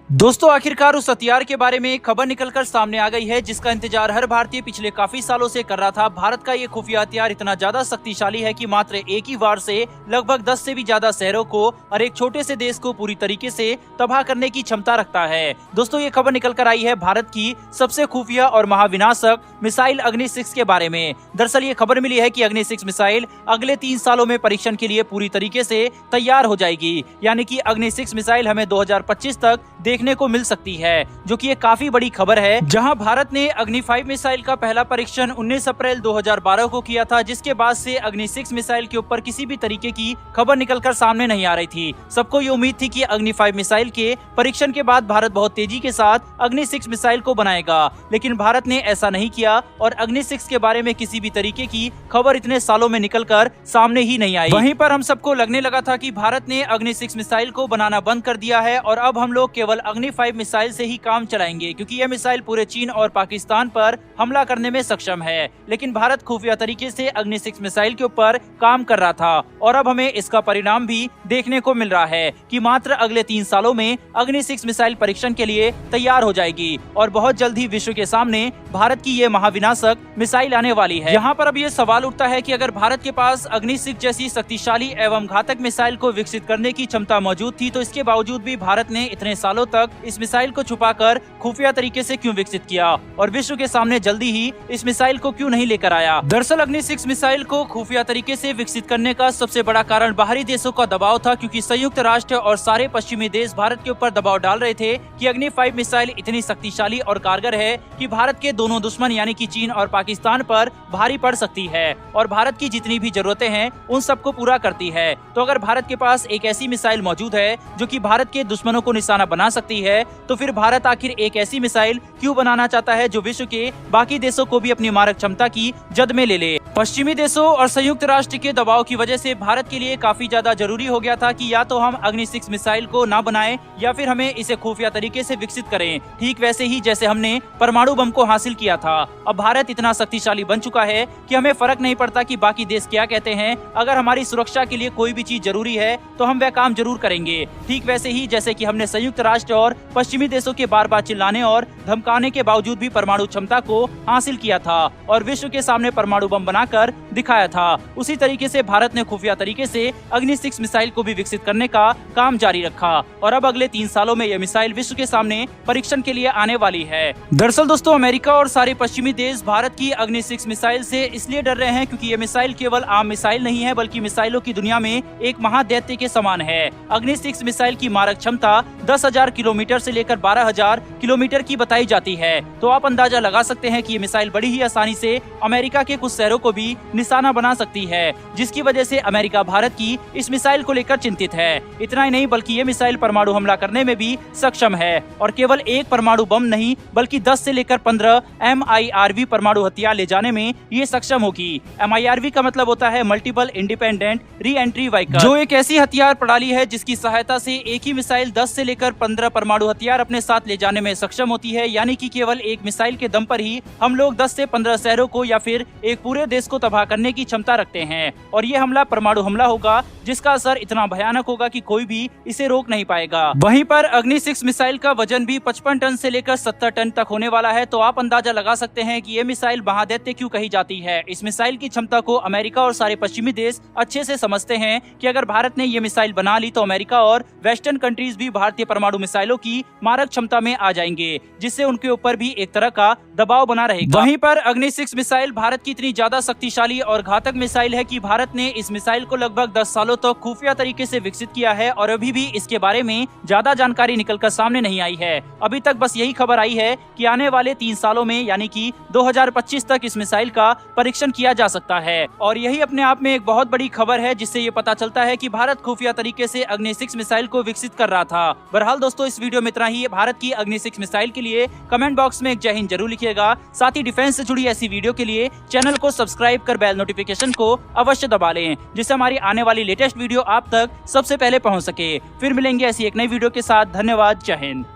दोस्तों आखिरकार उस हथियार के बारे में खबर निकलकर सामने आ गई है जिसका इंतजार हर भारतीय पिछले काफी सालों से कर रहा था। भारत का ये खुफिया हथियार इतना ज्यादा शक्तिशाली है कि मात्र एक ही वार से लगभग 10 से भी ज्यादा शहरों को और एक छोटे से देश को पूरी तरीके से तबाह करने की क्षमता रखता है। दोस्तों ये खबर निकल कर आई है भारत की सबसे खुफिया और महाविनाशक मिसाइल अग्नि 6 के बारे में। दरअसल ये खबर मिली है कि अग्नि 6 मिसाइल अगले 3 सालों में परीक्षण के लिए पूरी तरीके से तैयार हो जाएगी, यानी कि अग्नि 6 मिसाइल हमें 2025 तक देखने को मिल सकती है, जो कि एक काफी बड़ी खबर है। जहां भारत ने अग्नि 5 मिसाइल का पहला परीक्षण 19 अप्रैल 2012 को किया था, जिसके बाद से अग्नि 6 मिसाइल के ऊपर किसी भी तरीके की खबर निकलकर सामने नहीं आ रही थी। सबको ये उम्मीद थी कि अग्नि 5 मिसाइल के परीक्षण के बाद भारत बहुत तेजी के साथ अग्नि 6 मिसाइल को बनाएगा, लेकिन भारत ने ऐसा नहीं किया और अग्नि 6 के बारे में किसी भी तरीके की खबर इतने सालों में निकलकर सामने ही नहीं आई। वहीं पर हम सबको लगने लगा था कि भारत ने अग्नि 6 मिसाइल को बनाना बंद कर दिया है और अब हम लोग केवल अग्नि 5 मिसाइल से ही काम चलाएंगे, क्योंकि यह मिसाइल पूरे चीन और पाकिस्तान पर हमला करने में सक्षम है। लेकिन भारत खुफिया तरीके से अग्नि 6 मिसाइल के ऊपर काम कर रहा था और अब हमें इसका परिणाम भी देखने को मिल रहा है कि मात्र अगले 3 सालों में अग्नि 6 मिसाइल परीक्षण के लिए तैयार हो जाएगी और बहुत जल्द ही विश्व के सामने भारत की ये महाविनाशक मिसाइल आने वाली है। यहाँ पर अब ये सवाल उठता है कि अगर भारत के पास अग्नि 6 जैसी शक्तिशाली एवं घातक मिसाइल को विकसित करने की क्षमता मौजूद थी, तो इसके बावजूद भी भारत ने इतने सालों तक इस मिसाइल को छुपाकर खुफिया तरीके से क्यों विकसित किया और विश्व के सामने जल्दी ही इस मिसाइल को क्यों नहीं लेकर आया। दरअसल अग्नि 6 मिसाइल को खुफिया तरीके से विकसित करने का सबसे बड़ा कारण बाहरी देशों का दबाव था, क्योंकि संयुक्त राष्ट्र और सारे पश्चिमी देश भारत के ऊपर दबाव डाल रहे थे कि अग्नि 5 मिसाइल इतनी शक्तिशाली और कारगर है कि भारत के दोनों दुश्मन यानी कि चीन और पाकिस्तान पर भारी पड़ सकती है और भारत की जितनी भी जरूरतें हैं उन सबको पूरा करती है। तो अगर भारत के पास एक ऐसी मिसाइल मौजूद है जो कि भारत के दुश्मनों को निशाना बना सकती है, तो फिर भारत आखिर एक ऐसी मिसाइल क्यों बनाना चाहता है जो विश्व के बाकी देशों को भी अपनी मारक क्षमता की जद में ले ले। पश्चिमी देशों और संयुक्त राष्ट्र के दबाव की वजह से भारत के लिए काफी ज्यादा जरूरी हो गया था कि या तो हम अग्नि 6 मिसाइल को ना बनाएं या फिर हमें इसे खुफिया तरीके से विकसित करें, ठीक वैसे ही जैसे हमने परमाणु बम को हासिल किया था। अब भारत इतना शक्तिशाली बन चुका है कि हमें फर्क नहीं पड़ता कि बाकी देश क्या कहते हैं। अगर हमारी सुरक्षा के लिए कोई भी चीज जरूरी है तो हम वह काम जरूर करेंगे, ठीक वैसे ही जैसे कि हमने संयुक्त राष्ट्र और पश्चिमी देशों के बार बार चिल्लाने और धमकाने के बावजूद भी परमाणु क्षमता को हासिल किया था और विश्व के सामने परमाणु बम बनाकर दिखाया था। उसी तरीके से भारत ने खुफिया तरीके से अग्नि 6 मिसाइल को भी विकसित करने का काम जारी रखा और अब अगले 3 सालों में यह मिसाइल विश्व के सामने परीक्षण के लिए आने वाली है। दरअसल दोस्तों अमेरिका और सारे पश्चिमी देश भारत की अग्नि 6 मिसाइल से इसलिए डर रहे हैं क्योंकि यह मिसाइल केवल आम मिसाइल नहीं है, बल्कि मिसाइलों की दुनिया में एक महादैत्य के समान है। अग्नि 6 मिसाइल की मारक क्षमता 10,000 किलोमीटर से लेकर 12,000 किलोमीटर की बताई जाती है। तो आप अंदाजा लगा सकते हैं कि ये मिसाइल बड़ी ही आसानी से अमेरिका के कुछ शहरों को भी निशाना बना सकती है, जिसकी वजह से अमेरिका भारत की इस मिसाइल को लेकर चिंतित है। इतना ही नहीं बल्कि ये मिसाइल परमाणु हमला करने में भी सक्षम है और केवल एक परमाणु बम नहीं बल्कि 10 से लेकर 15 MIRV परमाणु हथियार ले जाने में ये सक्षम होगी। MIRV का मतलब होता है multiple independent re entry vehicle, जो एक ऐसी हथियार प्रणाली है जिसकी सहायता से एक ही मिसाइल 10 से लेकर 15 परमाणु हथियार अपने साथ ले जाने में सक्षम होती है। यानी कि केवल एक मिसाइल के दम पर ही हम लोग 10 से 15 शहरों को या फिर एक पूरे देश को तबाह करने की क्षमता रखते हैं और ये हमला परमाणु हमला होगा जिसका असर इतना भयानक होगा कि कोई भी इसे रोक नहीं पाएगा। वहीं पर अग्नि 6 मिसाइल का वजन भी 55 टन से लेकर 70 टन तक होने वाला है। तो आप अंदाजा लगा सकते हैं कि ये मिसाइल महादैत्य क्यों कही जाती है। इस मिसाइल की क्षमता को अमेरिका और सारे पश्चिमी देश अच्छे से समझते हैं कि अगर भारत ने ये मिसाइल बना ली तो अमेरिका और वेस्टर्न कंट्रीज भी भारतीय परमाणु मिसाइलों की मारक क्षमता में आ जाएंगे, जिससे उनके ऊपर भी एक तरह का दबाव बना रहेगा। वहीं पर अग्नि 6 मिसाइल भारत की इतनी ज्यादा शक्तिशाली और घातक मिसाइल है कि भारत ने इस मिसाइल को लगभग 10 सालों तक खुफिया तरीके से विकसित किया है और अभी भी इसके बारे में ज्यादा जानकारी निकलकर सामने नहीं आई है। अभी तक बस यही खबर आई है कि आने वाले 3 सालों में यानी कि 2025 तक इस मिसाइल का परीक्षण किया जा सकता है और यही अपने आप में एक बहुत बड़ी खबर है, जिससे ये पता चलता है कि भारत खुफिया तरीके से अग्नि 6 मिसाइल को विकसित कर रहा था। बहरहाल दोस्तों इस वीडियो में इतना ही। भारत की अग्नि 6 मिसाइल के लिए कमेंट बॉक्स में एक जय हिंद जरूर लिखिएगा। साथ ही डिफेंस से जुड़ी ऐसी वीडियो के लिए चैनल को सब्सक्राइब कर बेल नोटिफिकेशन को अवश्य दबा लें, जिससे हमारी आने वाली लेटेस्ट वीडियो आप तक सबसे पहले पहुंच सके। फिर मिलेंगे ऐसी एक नई वीडियो के साथ। धन्यवाद। जय हिंद।